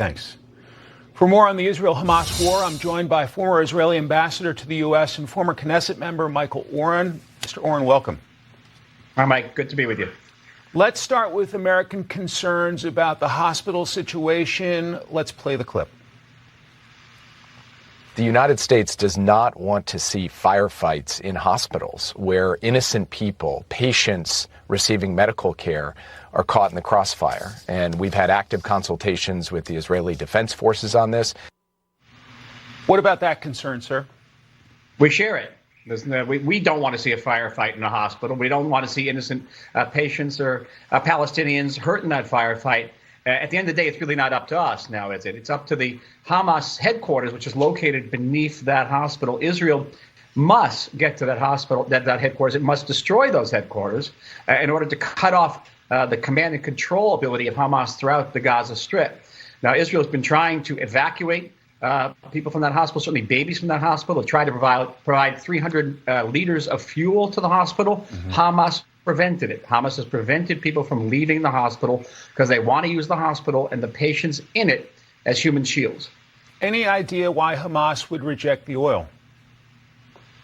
Thanks. For more on the Israel-Hamas war, I'm joined by former Israeli ambassador to the U.S. and former Knesset member Michael Oren. Mr. Oren, welcome. Hi, Mike. Good to be with you. Let's start with American concerns about the hospital situation. Let's play the clip. The United States does not want to see firefights in hospitals where innocent people, patients receiving medical care, are caught in the crossfire. And we've had active consultations with the Israeli Defense Forces on this. What about that concern, sir? We share it. We don't want to see a firefight in a hospital. We don't want to see innocent patients or Palestinians hurt in that firefight. At the end of the day, it's really not up to us now, is it? It's up to the Hamas headquarters, which is located beneath that hospital. Israel must get to that hospital, that headquarters. It must destroy those headquarters in order to cut off the command and control ability of Hamas throughout the Gaza Strip. Now, Israel has been trying to evacuate people from that hospital, certainly babies from that hospital, try to provide 300 liters of fuel to the hospital. Hamas prevented it. Hamas has prevented people from leaving the hospital because they want to use the hospital and the patients in it as human shields. Any idea why Hamas would reject the oil?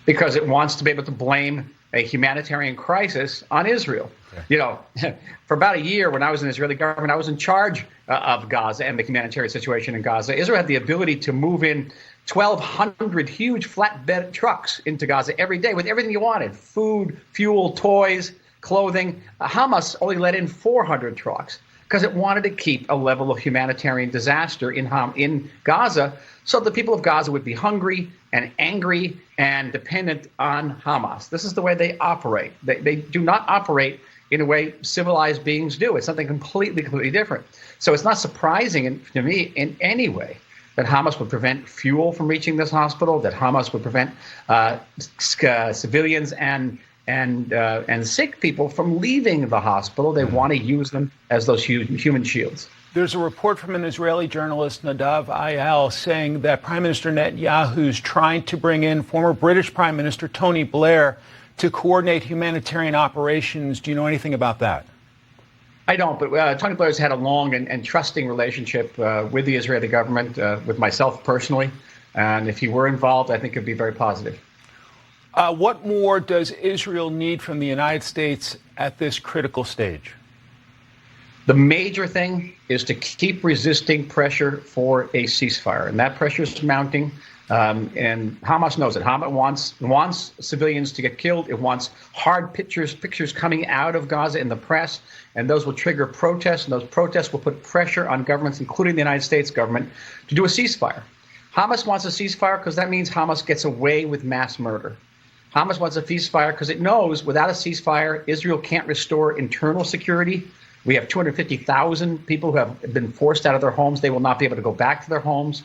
Because it wants to be able to blame a humanitarian crisis on Israel. Okay. You know, for about a year when I was in the Israeli government, I was in charge of Gaza and the humanitarian situation in Gaza. Israel had the ability to move in 1,200 huge flatbed trucks into Gaza every day with everything you wanted: food, fuel, toys, clothing. Hamas only let in 400 trucks because it wanted to keep a level of humanitarian disaster in Gaza so the people of Gaza would be hungry and angry and dependent on Hamas. This is the way they operate. They do not operate in a way civilized beings do. It's something completely different. So it's not surprising to me in any way that Hamas would prevent fuel from reaching this hospital, that Hamas would prevent civilians and sick people from leaving the hospital. They want to use them as those human shields. There's a report from an Israeli journalist, Nadav Ayal, saying that Prime Minister Netanyahu's trying to bring in former British Prime Minister Tony Blair to coordinate humanitarian operations. Do you know anything about that? I don't, but Tony Blair's had a long and trusting relationship with the Israeli government, with myself personally. And if he were involved, I think it'd be very positive. What more does Israel need from the United States at this critical stage? The major thing is to keep resisting pressure for a ceasefire, and that pressure is mounting. And Hamas knows it. Hamas wants civilians to get killed. It wants hard pictures coming out of Gaza in the press, and those will trigger protests, and those protests will put pressure on governments, including the United States government, to do a ceasefire. Hamas wants a ceasefire because that means Hamas gets away with mass murder. Hamas wants a ceasefire because it knows without a ceasefire, Israel can't restore internal security. We have 250,000 people who have been forced out of their homes. They will not be able to go back to their homes.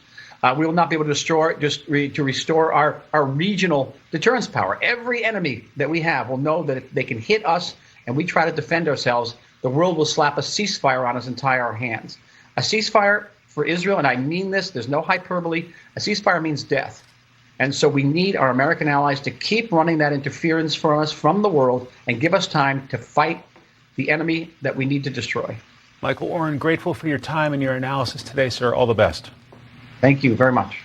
We will not be able to restore our regional deterrence power. Every enemy that we have will know that if they can hit us and we try to defend ourselves, the world will slap a ceasefire on us and tie our hands. A ceasefire for Israel, and I mean this, there's no hyperbole, a ceasefire means death. And so we need our American allies to keep running that interference for us from the world and give us time to fight the enemy that we need to destroy. Michael Oren, grateful for your time and your analysis today, sir. All the best. Thank you very much.